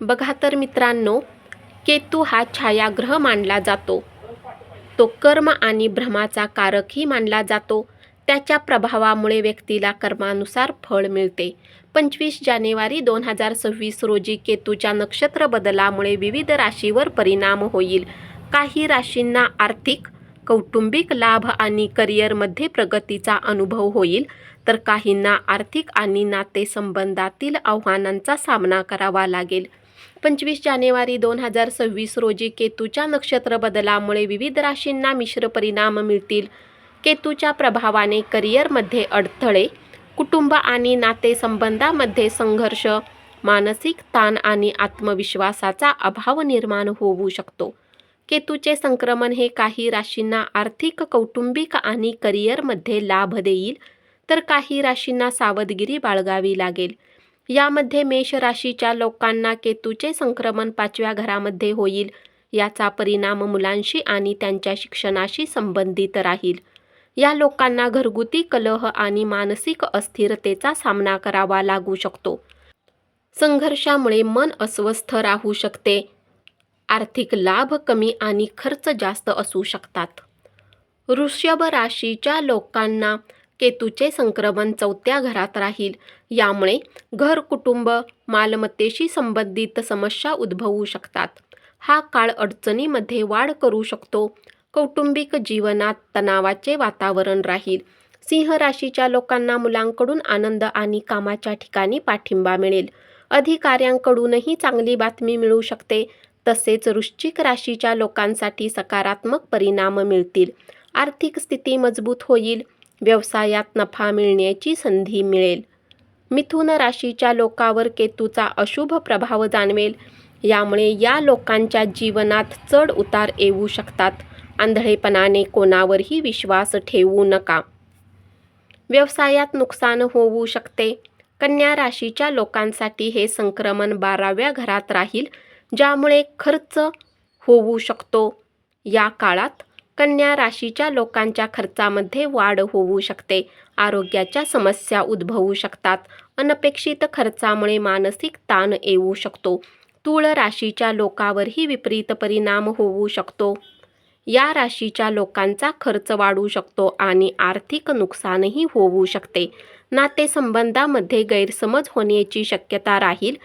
बघा तर मित्रांनो, केतू हा छायाग्रह मानला जातो. तो कर्म आणि भ्रमाचा कारकही मानला जातो. त्याच्या प्रभावामुळे व्यक्तीला कर्मानुसार फळ मिळते. 25 जानेवारी 2026 रोजी केतूच्या नक्षत्र बदलामुळे विविध राशीवर परिणाम होईल. काही राशींना आर्थिक, कौटुंबिक लाभ आणि करिअरमध्ये प्रगतीचा अनुभव होईल, तर काहींना आर्थिक आणि नातेसंबंधातील आव्हानांचा सामना करावा लागेल. 25 जानेवारी 2026 रोजी केतूच्या नक्षत्र बदलामुळे विविध राशींना मिश्र परिणाम मिळतील. केतूच्या प्रभावाने करिअरमध्ये अडथळे, कुटुंब आणि नातेसंबंधामध्ये संघर्ष, मानसिक ताण आणि आत्मविश्वासाचा अभाव निर्माण होऊ शकतो. केतूचे संक्रमण हे काही राशींना आर्थिक, कौटुंबिक आणि करिअरमध्ये लाभ देईल, तर काही राशींना सावधगिरी बाळगावी लागेल. यामध्ये मेष राशीच्या लोकांना केतूचे संक्रमण 5व्या घरामध्ये होईल. याचा परिणाम मुलांशी आणि त्यांच्या शिक्षणाशी संबंधित राहील. या लोकांना घरगुती कलह आणि मानसिक अस्थिरतेचा सामना करावा लागू शकतो. संघर्षामुळे मन अस्वस्थ राहू शकते. आर्थिक लाभ कमी आणि खर्च जास्त असू शकतात. वृषभ राशीच्या लोकांना केतूचे संक्रमण 4थ्या घरात राहील. यामुळे घर, कुटुंब, मालमत्तेशी संबंधित समस्या उद्भवू शकतात. हा काळ अडचणीमध्ये वाढ करू शकतो. कौटुंबिक जीवनात तणावाचे वातावरण राहील. सिंह राशीच्या लोकांना मुलांकडून आनंद आणि कामाच्या ठिकाणी पाठिंबा मिळेल. अधिकाऱ्यांकडूनही चांगली बातमी मिळू शकते. तसेच वृश्चिक राशीच्या लोकांसाठी सकारात्मक परिणाम मिळतील. आर्थिक स्थिती मजबूत होईल. व्यवसायात नफा मिळण्याची संधी मिळेल. मिथुन राशीच्या लोकांवर केतूचा अशुभ प्रभाव जाणवेल. यामुळे या लोकांच्या जीवनात चढ उतार येऊ शकतात. आंधळेपणाने कोणावरही विश्वास ठेवू नका. व्यवसायात नुकसान होऊ शकते. कन्या राशीच्या लोकांसाठी हे संक्रमण 12व्या घरात राहील, ज्यामुळे खर्च होऊ शकतो. या काळात कन्या राशीच्या लोकांच्या खर्चामध्ये वाढ होऊ शकते. आरोग्याच्या समस्या उद्भवू शकतात. अनपेक्षित खर्चामुळे मानसिक ताण येऊ शकतो. तुळ राशीच्या लोकांवरही विपरीत परिणाम होऊ शकतो. या राशीच्या लोकांचा खर्च वाढू शकतो आणि आर्थिक नुकसानही होऊ शकते. नातेसंबंधामध्ये गैरसमज होण्याची शक्यता राहील.